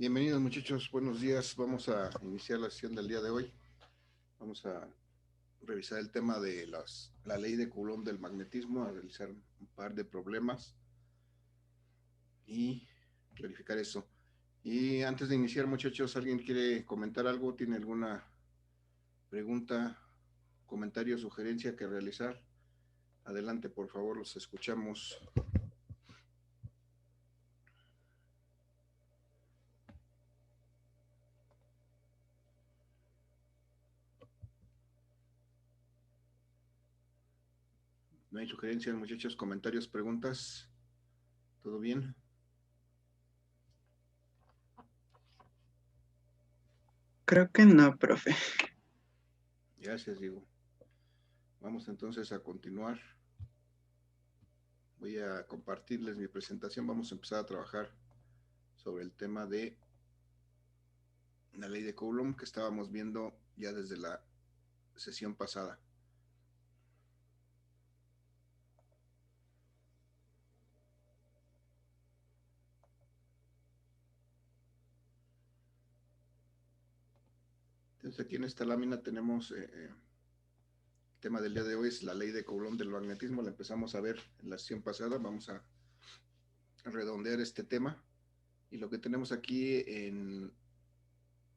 Bienvenidos muchachos, buenos días. Vamos a iniciar la sesión del día de hoy. Vamos a revisar el tema de la ley de Coulomb del magnetismo, a realizar un par de problemas y verificar eso. Y antes de iniciar muchachos, ¿alguien quiere comentar algo? ¿Tiene alguna pregunta, comentario, sugerencia que realizar? Adelante, por favor, los escuchamos. ¿No hay sugerencias muchachos, comentarios, preguntas? ¿Todo bien? Creo que no, profe. Gracias, Diego. Vamos entonces a continuar. Voy a compartirles mi presentación. Vamos a empezar a trabajar sobre el tema de la ley de Coulomb que estábamos viendo ya desde la sesión pasada. Entonces aquí en esta lámina tenemos el tema del día de hoy es la ley de Coulomb del magnetismo. La empezamos a ver en la sesión pasada. Vamos a redondear este tema. Y lo que tenemos aquí en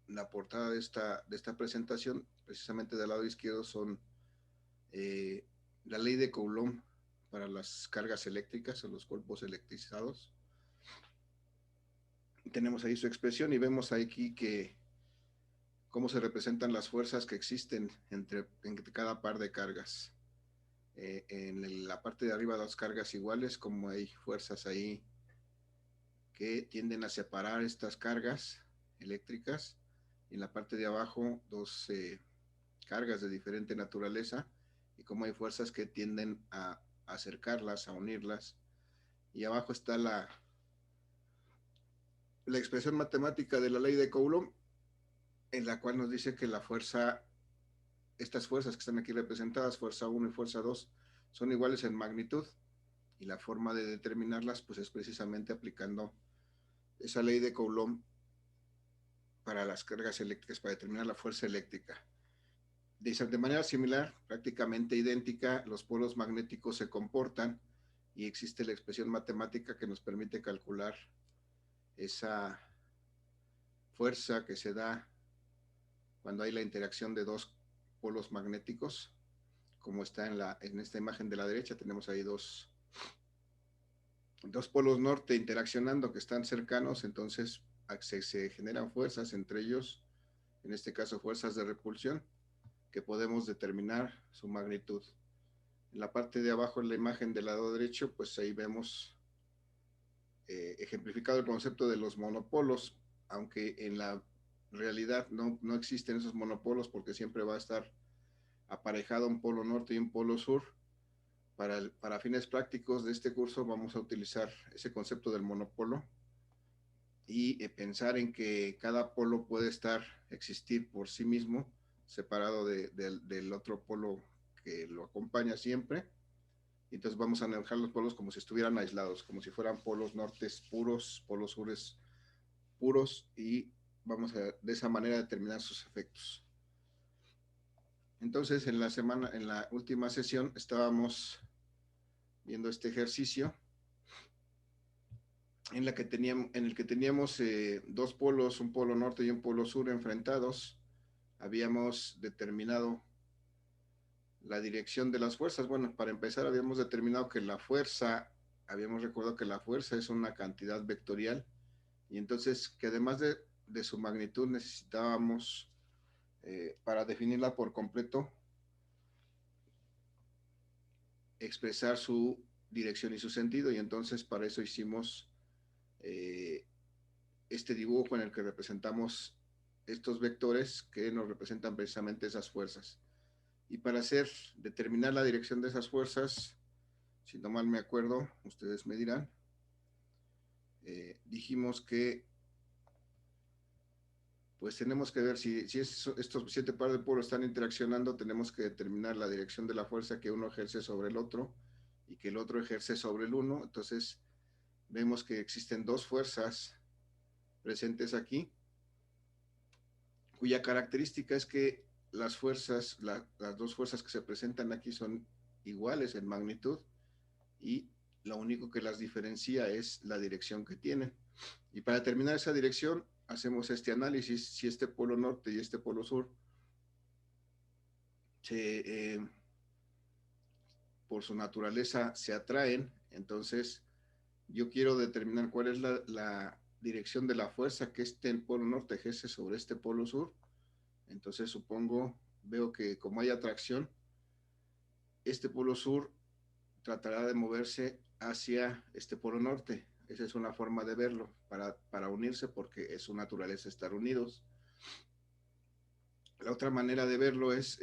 la portada de esta presentación, precisamente del lado izquierdo, son la ley de Coulomb para las cargas eléctricas o los cuerpos electrizados. Tenemos ahí su expresión y vemos aquí que cómo se representan las fuerzas que existen entre cada par de cargas. En la parte de arriba dos cargas iguales, como hay fuerzas ahí que tienden a separar estas cargas eléctricas. Y en la parte de abajo dos cargas de diferente naturaleza y como hay fuerzas que tienden a acercarlas, a unirlas. Y abajo está la expresión matemática de la ley de Coulomb, en la cual nos dice que la fuerza, estas fuerzas que están aquí representadas, fuerza 1 y fuerza 2, son iguales en magnitud, y la forma de determinarlas pues es precisamente aplicando esa ley de Coulomb para las cargas eléctricas, para determinar la fuerza eléctrica. De manera similar, prácticamente idéntica, los polos magnéticos se comportan y existe la expresión matemática que nos permite calcular esa fuerza que se da cuando hay la interacción de dos polos magnéticos, como está en esta imagen de la derecha. Tenemos ahí dos polos norte interaccionando que están cercanos, entonces se generan fuerzas entre ellos, en este caso fuerzas de repulsión, que podemos determinar su magnitud. En la parte de abajo en la imagen del lado derecho, pues ahí vemos ejemplificado el concepto de los monopolos, aunque en la realidad no existen esos monopolos porque siempre va a estar aparejado un polo norte y un polo sur. Para fines prácticos de este curso vamos a utilizar ese concepto del monopolo y pensar en que cada polo puede existir por sí mismo, separado del otro polo que lo acompaña siempre. Entonces vamos a manejar los polos como si estuvieran aislados, como si fueran polos nortes puros, polos sures puros, y vamos a de esa manera determinar sus efectos. Entonces en la última sesión estábamos viendo este ejercicio en el que teníamos dos polos, un polo norte y un polo sur enfrentados. Habíamos determinado la dirección de las fuerzas. Bueno, para empezar habíamos determinado que habíamos recordado que la fuerza es una cantidad vectorial y entonces que además de su magnitud necesitábamos, para definirla por completo, expresar su dirección y su sentido, y entonces para eso hicimos eh, este dibujo en el que representamos estos vectores que nos representan precisamente esas fuerzas. Y para determinar la dirección de esas fuerzas, si no mal me acuerdo, ustedes me dirán, dijimos que pues tenemos que ver si estos 7 pares de polos están interaccionando, tenemos que determinar la dirección de la fuerza que uno ejerce sobre el otro y que el otro ejerce sobre el uno. Entonces vemos que existen dos fuerzas presentes aquí, cuya característica es que las fuerzas, las dos fuerzas que se presentan aquí son iguales en magnitud y lo único que las diferencia es la dirección que tienen. Y para determinar esa dirección, hacemos este análisis: si este polo norte y este polo sur por su naturaleza se atraen, entonces yo quiero determinar cuál es la dirección de la fuerza que este polo norte ejerce sobre este polo sur. Entonces veo que como hay atracción, este polo sur tratará de moverse hacia este polo norte. Esa es una forma de verlo, para unirse, porque es su naturaleza estar unidos. La otra manera de verlo es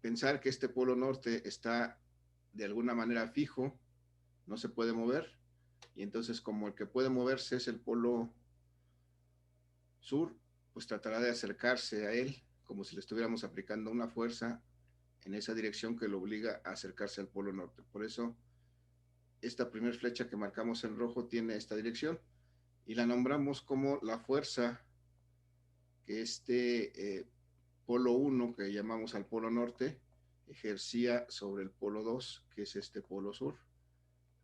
pensar que este polo norte está de alguna manera fijo, no se puede mover, y entonces como el que puede moverse es el polo sur, pues tratará de acercarse a él como si le estuviéramos aplicando una fuerza en esa dirección que lo obliga a acercarse al polo norte. Por eso esta primera flecha que marcamos en rojo tiene esta dirección y la nombramos como la fuerza que polo 1, que llamamos al polo norte, ejercía sobre el polo 2, que es este polo sur.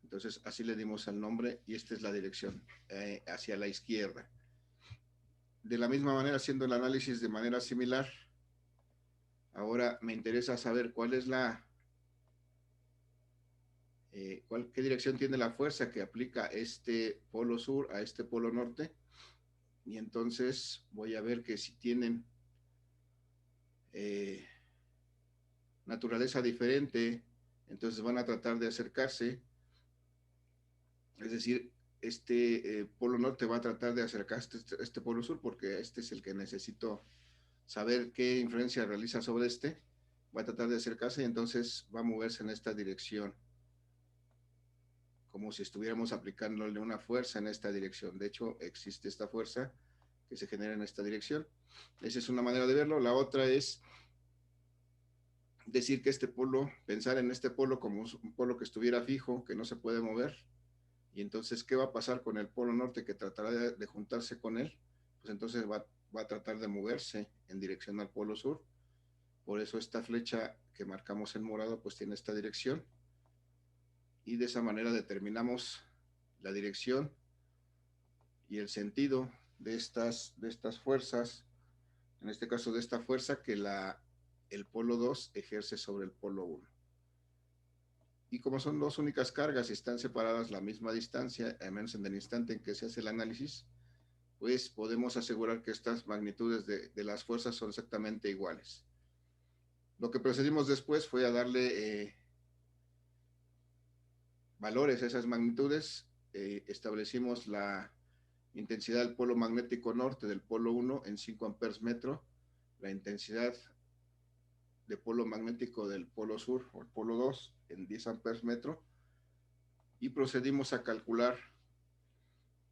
Entonces así le dimos el nombre y esta es la dirección, hacia la izquierda. De la misma manera, haciendo el análisis de manera similar, ahora me interesa saber cuál es qué dirección tiene la fuerza que aplica este polo sur a este polo norte, y entonces voy a ver que si tienen naturaleza diferente, entonces van a tratar de acercarse. Es decir, polo norte va a tratar de acercarse a este polo sur, porque este es el que necesito saber qué influencia realiza sobre este. Va a tratar de acercarse y entonces va a moverse en esta dirección, como si estuviéramos aplicándole una fuerza en esta dirección. De hecho, existe esta fuerza que se genera en esta dirección. Esa es una manera de verlo. La otra es decir que pensar en este polo como un polo que estuviera fijo, que no se puede mover. Y entonces, ¿qué va a pasar con el polo norte que tratará de juntarse con él? Pues entonces va a tratar de moverse en dirección al polo sur. Por eso esta flecha que marcamos en morado pues tiene esta dirección. Y de esa manera determinamos la dirección y el sentido de estas fuerzas, en este caso de esta fuerza que el polo 2 ejerce sobre el polo 1. Y como son dos únicas cargas y están separadas la misma distancia, al menos en el instante en que se hace el análisis, pues podemos asegurar que estas magnitudes de las fuerzas son exactamente iguales. Lo que procedimos después fue a darle valores a esas magnitudes. Establecimos la intensidad del polo magnético norte del polo 1 en 5 amperes metro, la intensidad de polo magnético del polo sur o el polo 2 en 10 amperes metro, y procedimos a calcular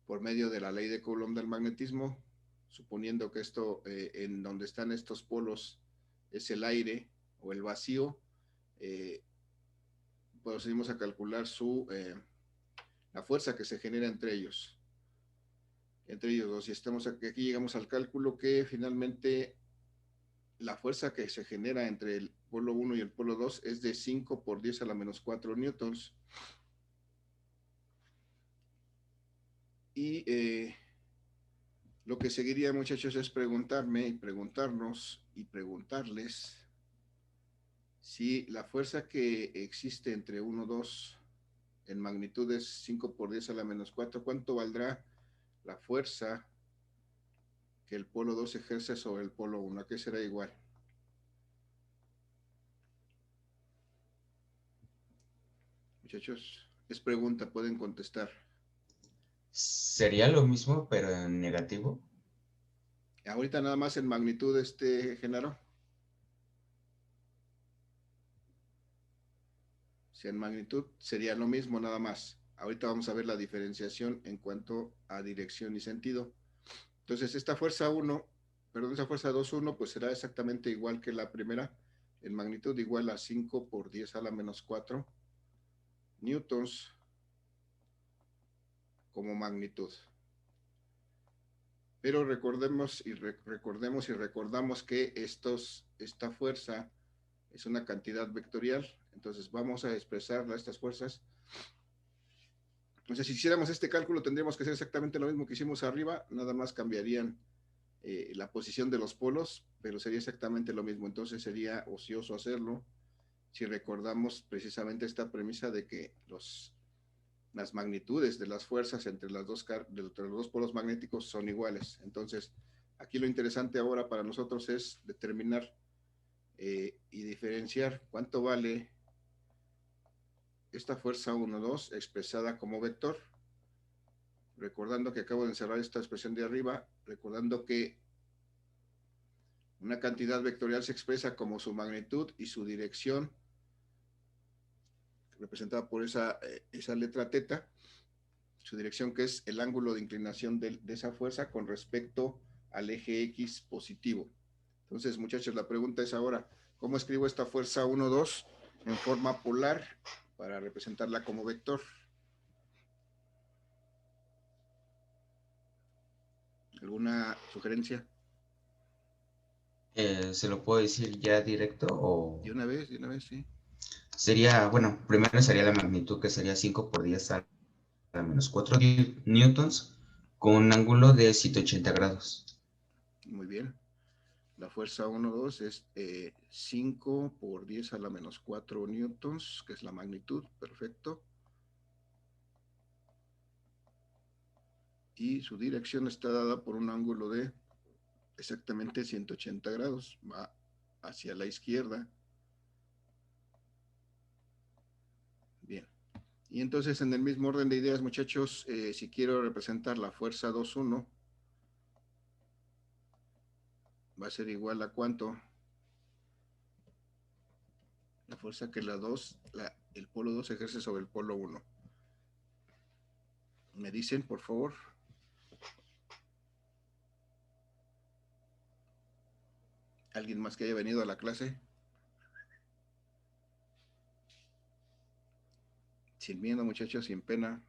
por medio de la ley de Coulomb del magnetismo, suponiendo que esto en donde están estos polos es el aire o el vacío, procedimos a calcular la fuerza que se genera entre ellos dos. Y aquí llegamos al cálculo que finalmente la fuerza que se genera entre el polo 1 y el polo 2 es de 5 por 10 a la menos 4 newtons. Y lo que seguiría, muchachos, es preguntarme y preguntarnos y preguntarles si la fuerza que existe entre 1 y 2 en magnitudes 5 por 10 a la menos 4, ¿cuánto valdrá la fuerza que el polo 2 ejerce sobre el polo 1? ¿A qué será igual? Muchachos, es pregunta, pueden contestar. ¿Sería lo mismo, pero en negativo? Ahorita nada más en magnitud, Genaro. Si en magnitud sería lo mismo, nada más. Ahorita vamos a ver la diferenciación en cuanto a dirección y sentido. Entonces, esa fuerza 2,1, pues será exactamente igual que la primera, en magnitud igual a 5 por 10 a la menos 4 newtons como magnitud. Pero recordemos y recordamos que esta fuerza es una cantidad vectorial. Entonces vamos a expresar estas fuerzas. Entonces, si hiciéramos este cálculo, tendríamos que hacer exactamente lo mismo que hicimos arriba, nada más cambiarían la posición de los polos, pero sería exactamente lo mismo. Entonces sería ocioso hacerlo si recordamos precisamente esta premisa de que las magnitudes de las fuerzas entre los dos polos magnéticos son iguales. Entonces, aquí lo interesante ahora para nosotros es determinar y diferenciar cuánto vale esta fuerza 1, 2 expresada como vector. Recordando que acabo de encerrar esta expresión de arriba, recordando que una cantidad vectorial se expresa como su magnitud y su dirección, representada por esa letra teta, su dirección que es el ángulo de inclinación de esa fuerza con respecto al eje X positivo. Entonces, muchachos, la pregunta es ahora, ¿cómo escribo esta fuerza 1, 2 en forma polar para representarla como vector? ¿Alguna sugerencia? ¿Se lo puedo decir ya directo o...? De una vez, sí. Sería, bueno, primero sería la magnitud, que sería 5 por 10 a la menos 4 newtons, con un ángulo de 180 grados. Muy bien. La fuerza 1, 2 es 5 por 10 a la menos 4 newtons, que es la magnitud, perfecto. Y su dirección está dada por un ángulo de exactamente 180 grados, va hacia la izquierda. Bien. Y entonces en el mismo orden de ideas, muchachos, si quiero representar la fuerza 2,1, va a ser igual a ¿cuánto? La fuerza que el polo 2 ejerce sobre el polo 1. ¿Me dicen, por favor? ¿Alguien más que haya venido a la clase? Sin miedo, muchachos, sin pena.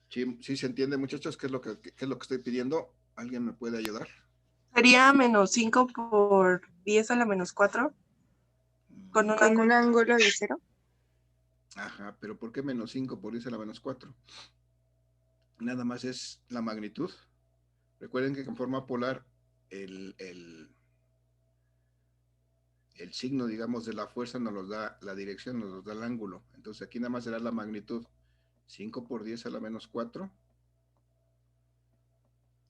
Sí, sí se entiende, muchachos, qué es lo que estoy pidiendo. ¿Alguien me puede ayudar? Sería menos 5 por 10 a la menos 4 con un ángulo de 0. Ajá, pero ¿por qué menos 5 por 10 a la menos 4? Nada más es la magnitud. Recuerden que en forma polar el signo, digamos, de la fuerza nos los da la dirección, nos los da el ángulo. Entonces aquí nada más será la magnitud. 5 por 10 a la menos 4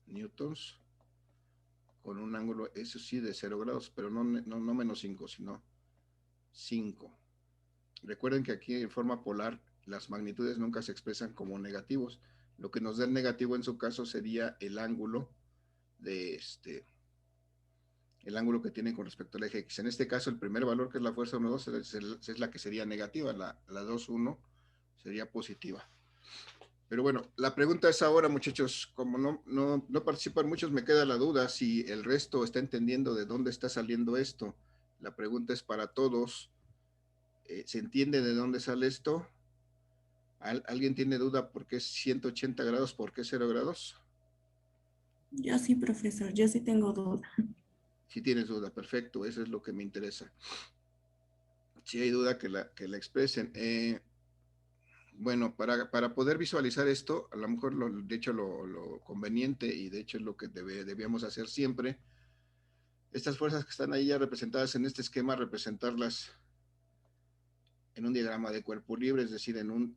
newtons con un ángulo, eso sí, de 0 grados, pero no menos 5, sino 5. Recuerden que aquí en forma polar las magnitudes nunca se expresan como negativos. Lo que nos da el negativo en su caso sería el ángulo el ángulo que tiene con respecto al eje X. En este caso, el primer valor, que es la fuerza 1, 2, es la que sería negativa, la 2, 1 sería positiva. Pero bueno, la pregunta es ahora, muchachos, como no participan muchos, me queda la duda si el resto está entendiendo de dónde está saliendo esto. La pregunta es para todos. ¿Se entiende de dónde sale esto? ¿Alguien tiene duda por qué es 180 grados, por qué 0 grados? Yo sí, profesor, yo sí tengo duda. Si tienes duda, perfecto, eso es lo que me interesa. Si hay duda, que la expresen. Bueno, para poder visualizar esto, a lo mejor de hecho lo conveniente, y de hecho es lo que debíamos hacer siempre, estas fuerzas que están ahí ya representadas en este esquema, representarlas en un diagrama de cuerpo libre, es decir, en un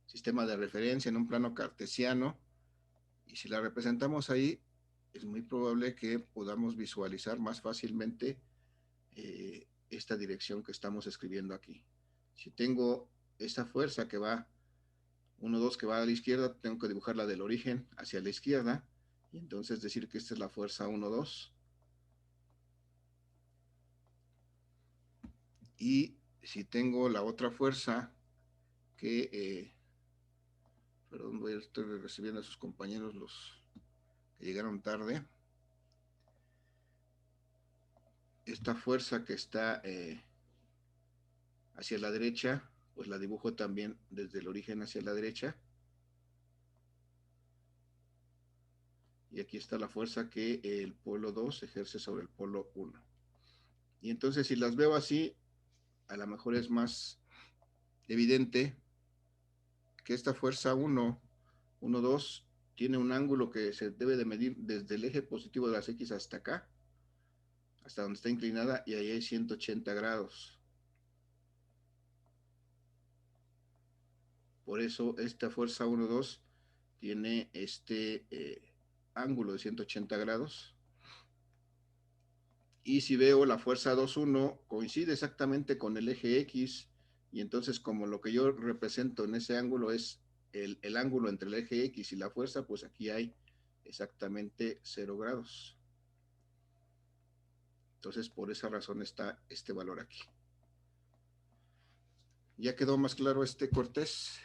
sistema de referencia, en un plano cartesiano, y si la representamos ahí, es muy probable que podamos visualizar más fácilmente esta dirección que estamos escribiendo aquí. Si tengo esta fuerza que va 1, 2, que va a la izquierda, tengo que dibujarla del origen hacia la izquierda, y entonces decir que esta es la fuerza 1, 2. Y si tengo la otra fuerza que, perdón, estoy recibiendo a sus compañeros, los que llegaron tarde. esta fuerza que está hacia la derecha, pues la dibujo también desde el origen hacia la derecha. Y aquí está la fuerza que el polo 2 ejerce sobre el polo 1. Y entonces si las veo así, a lo mejor es más evidente que esta fuerza 1, 2, tiene un ángulo que se debe de medir desde el eje positivo de las X hasta acá, hasta donde está inclinada, y ahí hay 180 grados. Por eso esta fuerza 1, 2 tiene este ángulo de 180 grados. Y si veo la fuerza 2, 1, coincide exactamente con el eje X, y entonces como lo que yo represento en ese ángulo es el ángulo entre el eje X y la fuerza, pues aquí hay exactamente 0 grados. Entonces por esa razón está este valor aquí. ¿Ya quedó más claro Cortés?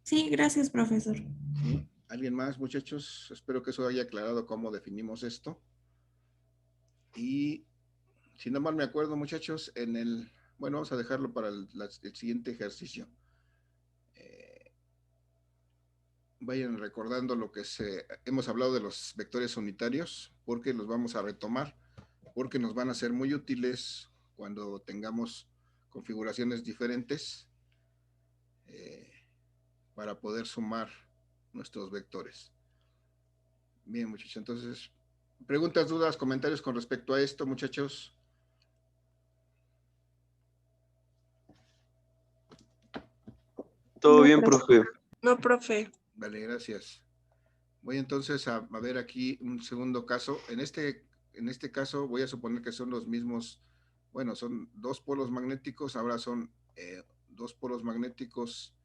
Sí, gracias, profesor. ¿Sí? ¿Alguien más, muchachos? Espero que eso haya aclarado cómo definimos esto. Y si no mal me acuerdo, muchachos, bueno, vamos a dejarlo para el siguiente ejercicio. Vayan recordando lo que hemos hablado de los vectores unitarios, porque los vamos a retomar, porque nos van a ser muy útiles cuando tengamos configuraciones diferentes para poder sumar nuestros vectores. Bien, muchachos, entonces, preguntas, dudas, comentarios con respecto a esto, muchachos. Todo bien, profe. No, profe. Vale, gracias. Voy entonces a ver aquí un segundo caso. En este caso voy a suponer que son los mismos, bueno, son dos polos magnéticos, ahora son dos polos magnéticos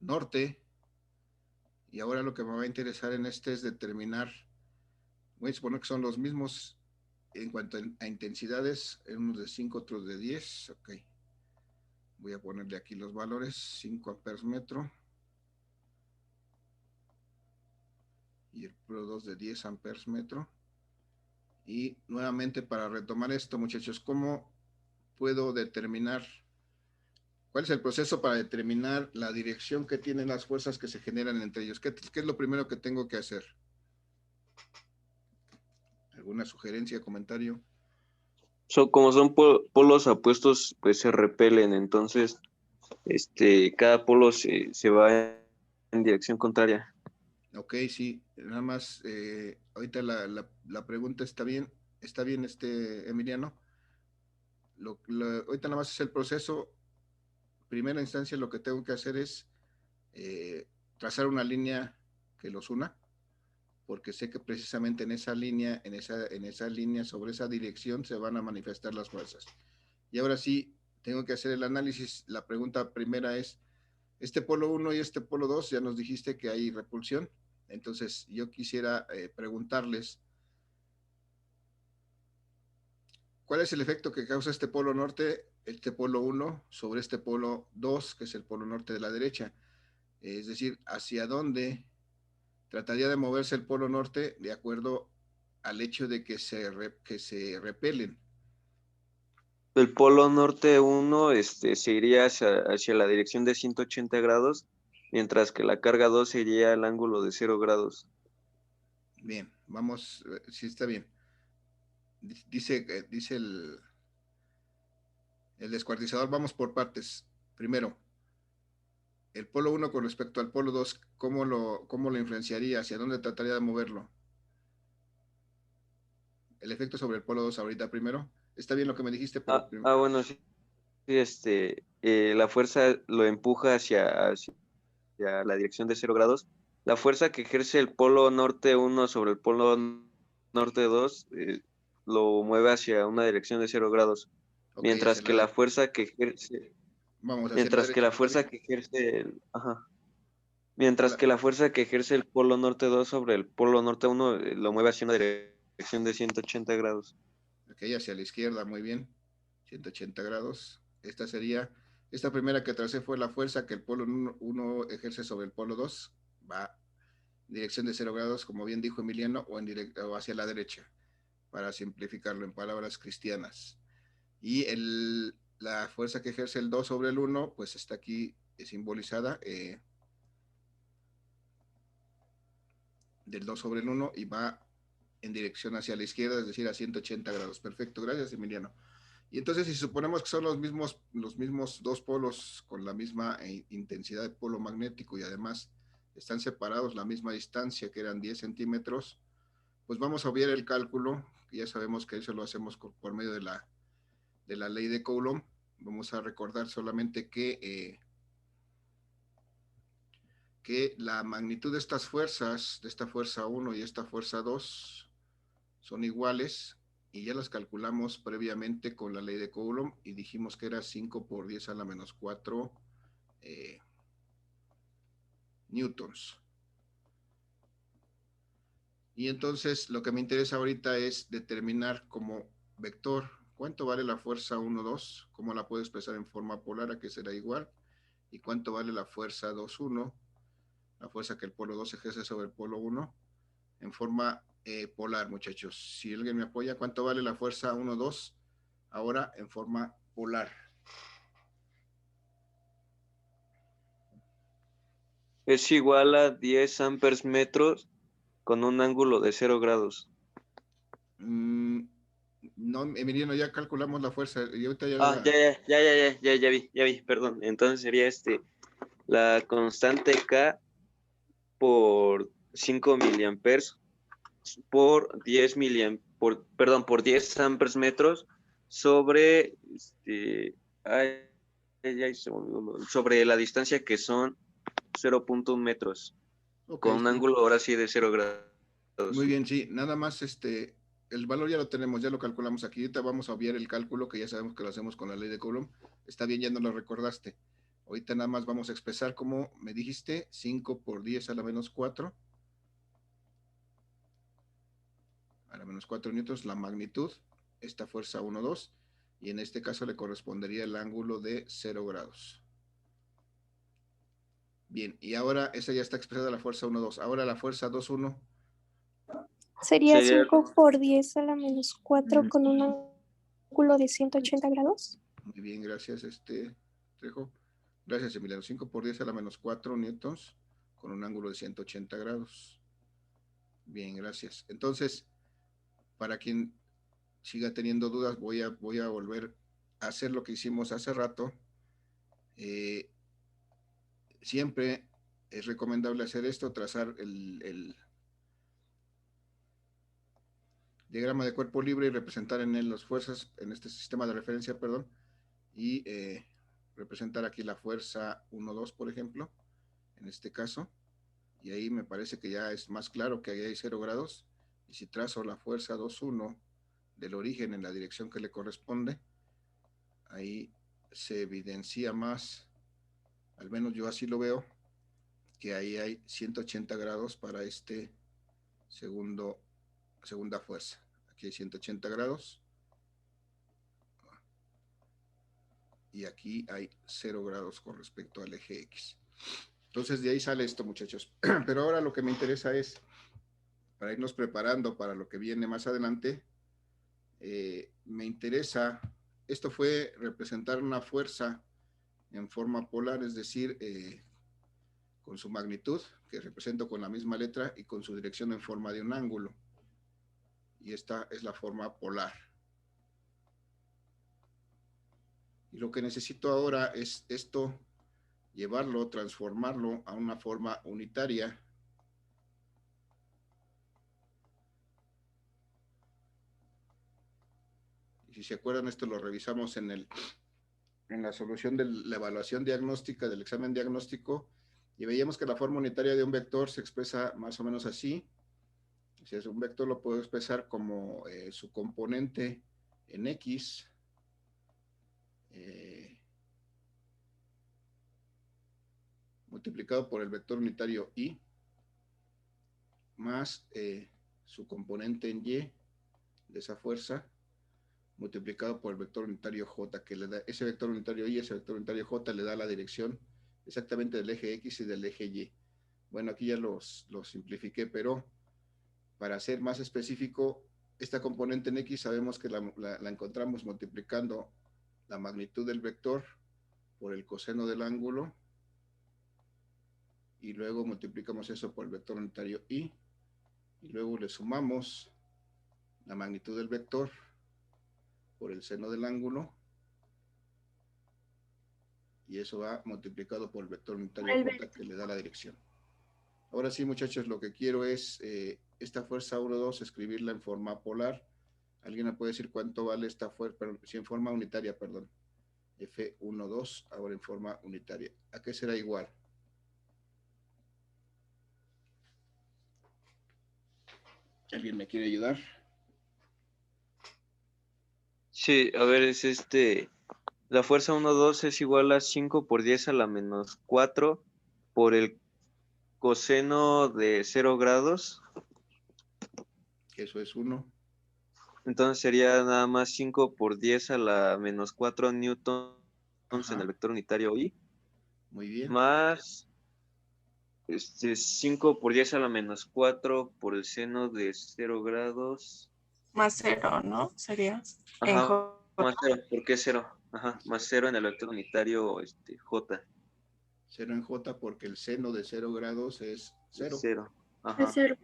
norte, y ahora lo que me va a interesar en este es determinar, voy a suponer que son los mismos en cuanto a intensidades, unos de 5, otros de 10, ok. Voy a ponerle aquí los valores, 5 amperes metro, y el polo 2 de 10 amperes metro. Y nuevamente para retomar esto, muchachos, ¿cómo puedo determinar cuál es el proceso para determinar la dirección que tienen las fuerzas que se generan entre ellos? ¿Qué es lo primero que tengo que hacer? ¿Alguna sugerencia, comentario? Como son polos opuestos, pues se repelen, entonces cada polo se va en dirección contraria. Ok, sí, nada más, ahorita la pregunta está bien, Emiliano. Ahorita nada más es el proceso. Primera instancia lo que tengo que hacer es trazar una línea que los una, porque sé que precisamente en esa línea, sobre esa dirección se van a manifestar las fuerzas. Y ahora sí, tengo que hacer el análisis. La pregunta primera es, este polo 1 y este polo 2, ya nos dijiste que hay repulsión. Entonces, yo quisiera preguntarles, ¿cuál es el efecto que causa este polo norte, este polo 1, sobre este polo 2, que es el polo norte de la derecha? Es decir, ¿hacia dónde trataría de moverse el polo norte de acuerdo al hecho de que se repelen? El polo norte 1 se iría hacia la dirección de 180 grados, mientras que la carga 2 iría al ángulo de 0 grados. Bien, vamos, sí está bien. Dice el descuartizador, vamos por partes. Primero, el polo 1 con respecto al polo 2, ¿cómo lo influenciaría? ¿Hacia dónde trataría de moverlo? El efecto sobre el polo 2 ahorita primero. Está bien lo que me dijiste, pero... Bueno, sí, la fuerza lo empuja hacia la dirección de 0 grados. La fuerza que ejerce el polo norte 1 sobre el polo norte 2 lo mueve hacia una dirección de 0 grados. Okay, mientras que la fuerza que ejerce... Vamos, mientras que la fuerza que ejerce mientras que la fuerza que ejerce el polo norte 2 sobre el polo norte 1 lo mueve hacia una dirección de 180 grados. Ok, hacia la izquierda, muy bien. 180 grados. Esta primera que tracé fue la fuerza que el polo 1 ejerce sobre el polo 2. Va en dirección de 0 grados, como bien dijo Emiliano, o hacia la derecha. para simplificarlo en palabras cristianas. Y la fuerza que ejerce el 2 sobre el 1, pues está aquí simbolizada del 2 sobre el 1 y va en dirección hacia la izquierda, es decir, a 180 grados. Perfecto, gracias, Emiliano. Y entonces, si suponemos que son los mismos dos polos con la misma intensidad de polo magnético y además están separados la misma distancia, que eran 10 centímetros, pues vamos a obviar el cálculo, que ya sabemos que eso lo hacemos por medio de la ley de Coulomb. Vamos a recordar solamente que la magnitud de estas fuerzas, de esta fuerza 1 y esta fuerza 2, son iguales, y ya las calculamos previamente con la ley de Coulomb y dijimos que era 5 por 10 a la menos 4 newtons. Y entonces lo que me interesa ahorita es determinar como vector cuánto vale la fuerza 1, 2, cómo la puedo expresar en forma polar, a que será igual, y cuánto vale la fuerza 2, 1, la fuerza que el polo 2 ejerce sobre el polo 1, en forma polar, muchachos. Si alguien me apoya, ¿cuánto vale la fuerza 1, 2? Ahora en forma polar. Es igual a 10 amperes metros con un ángulo de 0 grados. No, Emiliano, ya calculamos la fuerza. Y ahorita Ya vi, perdón. Entonces sería la constante K por 5 miliamperes por 10 por 10 amperes metros sobre sobre la distancia, que son 0.1 metros, okay, con un ángulo ahora sí de 0 grados. Muy bien, sí, nada más el valor ya lo tenemos, ya lo calculamos aquí. Ahorita vamos a obviar el cálculo, que ya sabemos que lo hacemos con la ley de Coulomb. Está bien, ya no lo recordaste. Ahorita nada más vamos a expresar como me dijiste, 5 por 10 a la menos 4. A la menos 4 newtons, la magnitud, esta fuerza 1, 2. Y en este caso le correspondería el ángulo de 0 grados. Bien, y ahora esa ya está expresada la fuerza 1, 2. Ahora la fuerza 2, 1. Sería 5 por 10 a la menos 4 con un ángulo de 180 grados. Muy bien, gracias, Trejo. Gracias, Emiliano. 5 por 10 a la menos 4 newtons con un ángulo de 180 grados. Bien, gracias. Entonces, para quien siga teniendo dudas, voy a volver a hacer lo que hicimos hace rato. Siempre es recomendable hacer esto, trazar el diagrama de cuerpo libre y representar en él las fuerzas, en este sistema de referencia, perdón, y representar aquí la fuerza 1, 2, por ejemplo, en este caso, y ahí me parece que ya es más claro que ahí hay 0 grados, y si trazo la fuerza 2, 1 del origen en la dirección que le corresponde, ahí se evidencia más, al menos yo así lo veo, que ahí hay 180 grados para segunda fuerza. Aquí hay 180 grados. Y aquí hay 0 grados con respecto al eje X. Entonces de ahí sale esto, muchachos. Pero ahora lo que me interesa es, para irnos preparando para lo que viene más adelante, me interesa, esto fue representar una fuerza en forma polar, es decir, con su magnitud, que represento con la misma letra, y con su dirección en forma de un ángulo. Y esta es la forma polar. Y lo que necesito ahora es esto, llevarlo, transformarlo a una forma unitaria. Y si se acuerdan, esto lo revisamos en la solución de la evaluación diagnóstica, del examen diagnóstico, y veíamos que la forma unitaria de un vector se expresa más o menos así. Si es un vector, lo puedo expresar como su componente en X, multiplicado por el vector unitario Y, más su componente en Y de esa fuerza, multiplicado por el vector unitario J, que le da ese vector unitario Y, ese vector unitario J le da la dirección exactamente del eje X y del eje Y. Bueno, aquí ya los simplifiqué, pero para ser más específico, esta componente en X sabemos que la encontramos multiplicando la magnitud del vector por el coseno del ángulo y luego multiplicamos eso por el vector unitario Y y luego le sumamos la magnitud del vector por el seno del ángulo y eso va multiplicado por el vector unitario J que le da la dirección. Ahora sí, muchachos, lo que quiero es esta fuerza 1,2 escribirla en forma polar. ¿Alguien me puede decir cuánto vale esta fuerza? Perdón, sí, en forma unitaria, perdón. F1,2, ahora en forma unitaria. ¿A qué será igual? ¿Alguien me quiere ayudar? Sí, a ver, es la fuerza 1,2 es igual a 5 por 10 a la menos 4 por el coseno de 0 grados. Eso es 1. Entonces sería nada más 5 por 10 a la menos 4 newtons en el vector unitario I. Muy bien. Más 5 por 10 a la menos 4 por el seno de 0 grados. Más 0, ¿no? Sería. Ajá, más 0. ¿Por qué 0? Ajá, más 0 en el vector unitario J. 0 en J porque el seno de 0 grados es 0. 0. Ajá. Es 0.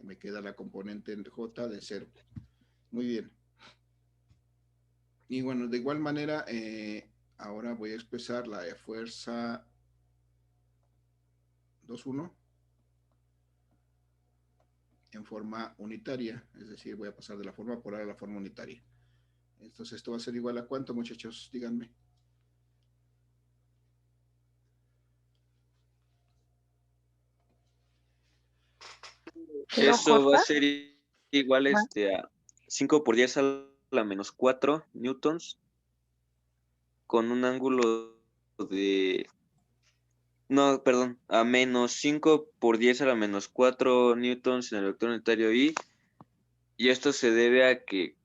Me queda la componente en J de 0. Muy bien. Y bueno, de igual manera, ahora voy a expresar la fuerza 2,1 en forma unitaria, es decir, voy a pasar de la forma polar a la forma unitaria. Entonces, esto va a ser igual a ¿cuánto, muchachos? Díganme. Eso va a ser igual a 5 por 10 a la menos 4 newtons con un ángulo de... No, perdón, a menos 5 por 10 a la menos 4 newtons en el vector unitario I. Y esto se debe a que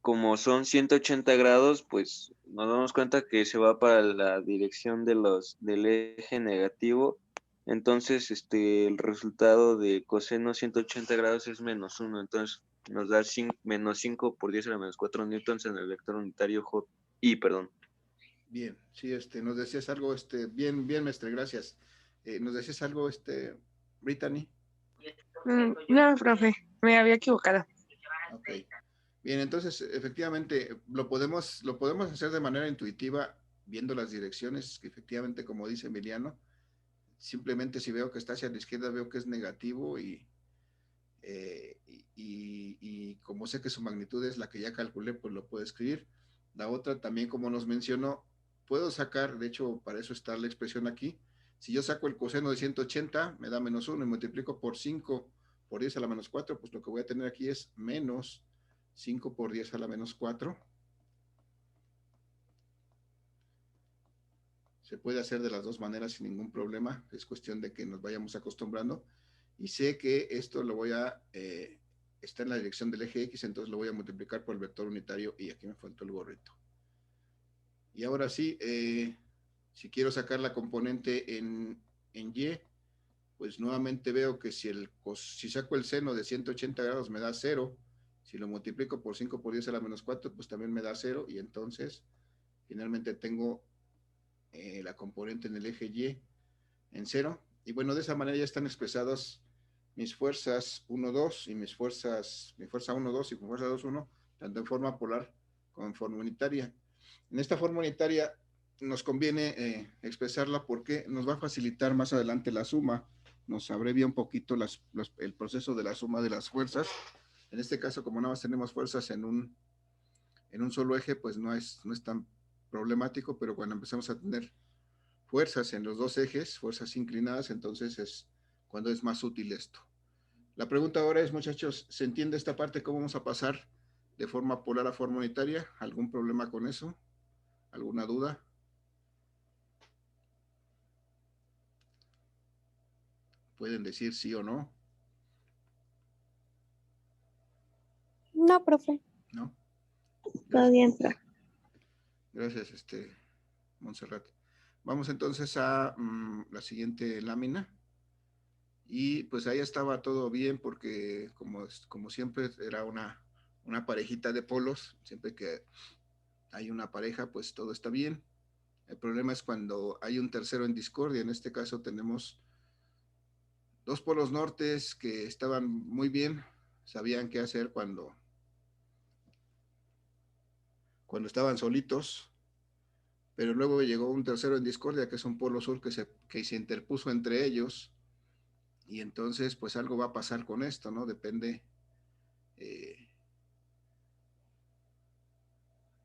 como son 180 grados, pues nos damos cuenta que se va para la dirección del eje negativo. Entonces, el resultado de coseno 180 grados es menos 1. Entonces, nos da menos 5 por 10 a la menos 4 newtons en el vector unitario I, perdón. Bien, sí, nos decías algo, bien, maestre, gracias. Nos decías algo, Brittany. No, profe, me había equivocado. Ok. Bien, entonces, efectivamente, lo podemos hacer de manera intuitiva, viendo las direcciones, que efectivamente, como dice Emiliano, simplemente si veo que está hacia la izquierda, veo que es negativo y como sé que su magnitud es la que ya calculé, pues lo puedo escribir. La otra también, como nos mencionó, puedo sacar, de hecho, para eso está la expresión aquí. Si yo saco el coseno de 180, me da menos 1 y multiplico por 5 por 10 a la menos 4, pues lo que voy a tener aquí es menos 5 por 10 a la menos 4. Se puede hacer de las dos maneras sin ningún problema. Es cuestión de que nos vayamos acostumbrando. Y sé que esto lo voy a... está en la dirección del eje X, entonces lo voy a multiplicar por el vector unitario y aquí me faltó el gorrito. Y ahora sí, si quiero sacar la componente en Y, pues nuevamente veo que si saco el seno de 180 grados me da 0. Si lo multiplico por 5 por 10 a la menos 4, pues también me da 0. Y entonces, finalmente tengo la componente en el eje Y en 0. Y bueno, de esa manera ya están expresadas mis fuerzas 1,2 y mi fuerza 1,2 y mi fuerza 2,1, tanto en forma polar como en forma unitaria. En esta forma unitaria nos conviene expresarla porque nos va a facilitar más adelante la suma, nos abrevia un poquito el proceso de la suma de las fuerzas. En este caso, como nada más tenemos fuerzas en un solo eje, pues no es tan problemático, pero cuando empezamos a tener fuerzas en los dos ejes, fuerzas inclinadas, entonces es cuando es más útil esto. La pregunta ahora es, muchachos, ¿se entiende esta parte? ¿Cómo vamos a pasar de forma polar a forma unitaria? ¿Algún problema con eso? ¿Alguna duda? Pueden decir sí o no. No, profe. ¿No? Todo bien, profe. Gracias, Montserrat. Vamos entonces a la siguiente lámina. Y pues ahí estaba todo bien porque como siempre era una parejita de polos, siempre que hay una pareja pues todo está bien. El problema es cuando hay un tercero en discordia. En este caso tenemos dos polos nortes que estaban muy bien, sabían qué hacer cuando estaban solitos, pero luego llegó un tercero en discordia, que es un polo sur que se interpuso entre ellos, y entonces pues algo va a pasar con esto, ¿no? Depende,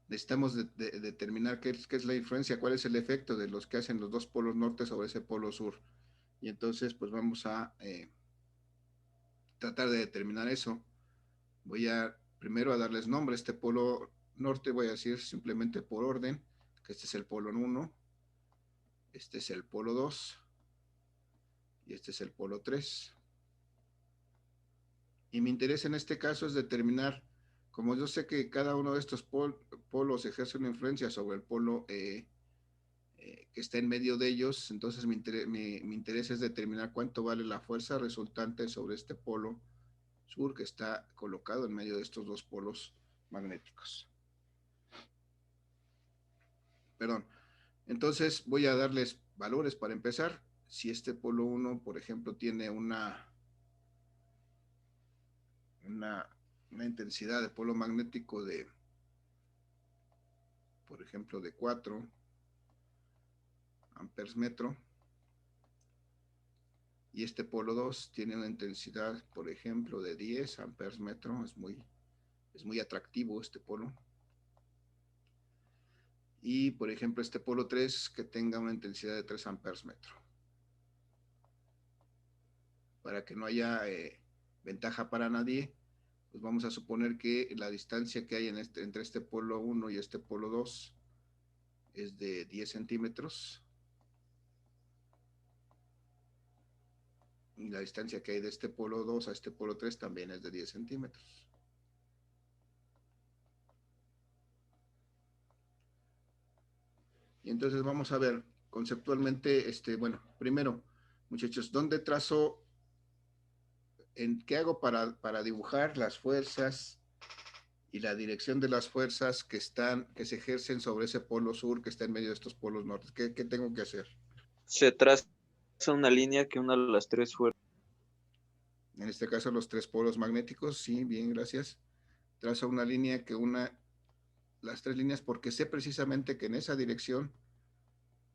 necesitamos determinar qué es la influencia, cuál es el efecto de los que hacen los dos polos norte sobre ese polo sur, y entonces pues vamos a tratar de determinar eso. Voy a primero a darles nombre. Este polo norte voy a decir simplemente por orden, que este es el polo 1, este es el polo 2 y este es el polo 3. Y mi interés en este caso es determinar, como yo sé que cada uno de estos polos ejerce una influencia sobre el polo que está en medio de ellos, entonces mi interés es determinar cuánto vale la fuerza resultante sobre este polo sur que está colocado en medio de estos dos polos magnéticos. Perdón. Entonces voy a darles valores para empezar. Si este polo 1, por ejemplo, tiene una intensidad de polo magnético de, por ejemplo, de 4 amperes metro, y este polo 2 tiene una intensidad, por ejemplo, de 10 amperes metro, es muy atractivo este polo. Y, por ejemplo, este polo 3 que tenga una intensidad de 3 amperes metro. Para que no haya ventaja para nadie, pues vamos a suponer que la distancia que hay entre este polo 1 y este polo 2 es de 10 centímetros. Y la distancia que hay de este polo 2 a este polo 3 también es de 10 centímetros. Y entonces vamos a ver conceptualmente, bueno, primero, muchachos, ¿dónde trazo, qué hago para dibujar las fuerzas y la dirección de las fuerzas que se ejercen sobre ese polo sur que está en medio de estos polos norte? ¿Qué tengo que hacer? Se traza una línea que una de las tres fuerzas. En este caso los tres polos magnéticos, sí, bien, gracias. Trazo una línea que una las tres líneas porque sé precisamente que en esa dirección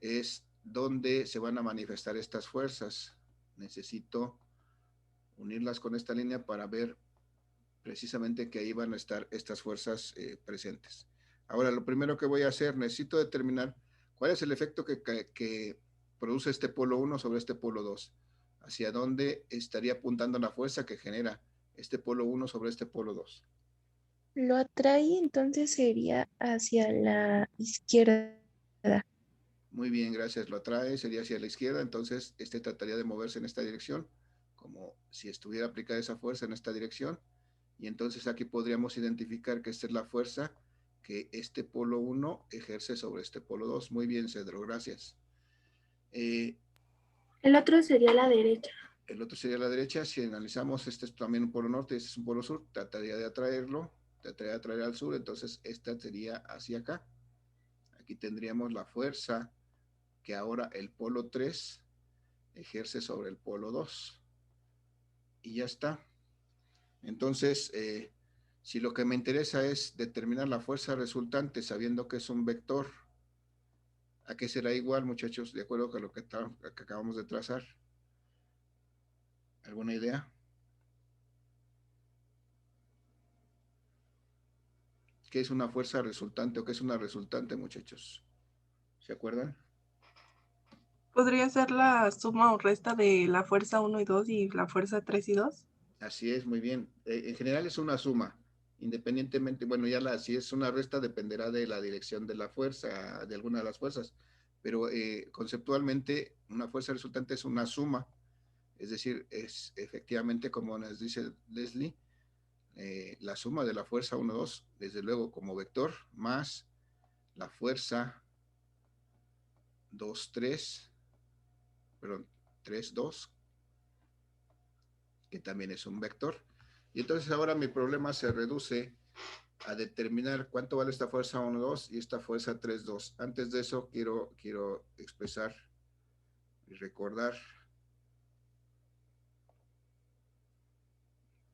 es donde se van a manifestar estas fuerzas. Necesito unirlas con esta línea para ver precisamente que ahí van a estar estas fuerzas presentes. Ahora, lo primero que voy a hacer, necesito determinar cuál es el efecto que produce este polo 1 sobre este polo 2. Hacia dónde estaría apuntando la fuerza que genera este polo 1 sobre este polo 2. Lo atrae, entonces sería hacia la izquierda. Muy bien, gracias. Lo atrae, sería hacia la izquierda, entonces este trataría de moverse en esta dirección, como si estuviera aplicada esa fuerza en esta dirección. Y entonces aquí podríamos identificar que esta es la fuerza que este polo 1 ejerce sobre este polo 2. Muy bien, Cedro, gracias. El otro sería la derecha. El otro sería la derecha. Si analizamos, este es también un polo norte, este es un polo sur, trataría de atraerlo, trataría de atraer al sur, entonces esta sería hacia acá. Aquí tendríamos la fuerza que ahora el polo 3 ejerce sobre el polo 2. Y ya está. Entonces, si lo que me interesa es determinar la fuerza resultante sabiendo que es un vector, ¿a qué será igual, muchachos? De acuerdo con lo que acabamos de trazar. ¿Alguna idea? ¿Qué es una fuerza resultante o qué es una resultante, muchachos? ¿Se acuerdan? ¿Podría ser la suma o resta de la fuerza 1 y 2 y la fuerza 3 y 2? Así es, muy bien. En general es una suma, independientemente, bueno, si es una resta dependerá de la dirección de la fuerza, de alguna de las fuerzas, pero conceptualmente una fuerza resultante es una suma, es decir, es efectivamente como nos dice Leslie, la suma de la fuerza 1, 2, desde luego como vector, más la fuerza 2, 3, perdón, 3, 2, que también es un vector. Y entonces ahora mi problema se reduce a determinar cuánto vale esta fuerza 1, 2 y esta fuerza 3, 2. Antes de eso quiero expresar y recordar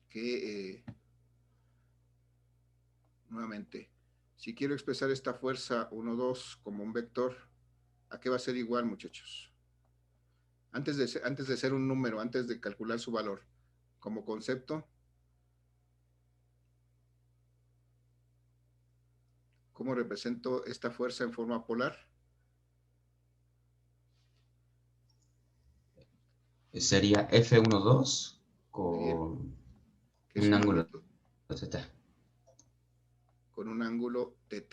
que nuevamente, si quiero expresar esta fuerza 1, 2 como un vector, ¿a qué va a ser igual, muchachos? Antes de ser un número, antes de calcular su valor, como concepto, ¿cómo represento esta fuerza en forma polar? Sería F12 con un ángulo θ. Con un ángulo θ.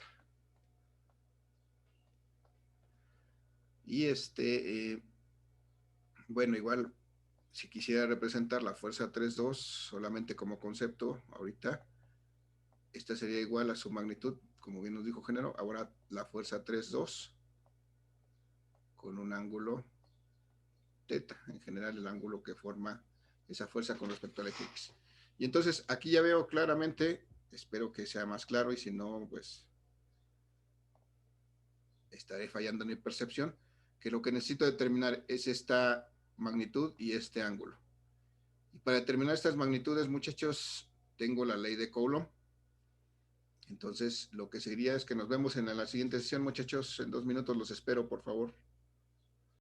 Y bueno, igual, si quisiera representar la fuerza 3,2 solamente como concepto, ahorita, esta sería igual a su magnitud, como bien nos dijo Género, ahora la fuerza 3,2 con un ángulo θ, en general el ángulo que forma esa fuerza con respecto al eje X. Y entonces aquí ya veo claramente, espero que sea más claro y si no, pues estaré fallando en mi percepción, que lo que necesito determinar es esta magnitud y este ángulo. Y para determinar estas magnitudes, muchachos, tengo la ley de Coulomb. Entonces, lo que seguiría es que nos vemos en la siguiente sesión, muchachos. En 2 minutos los espero, por favor.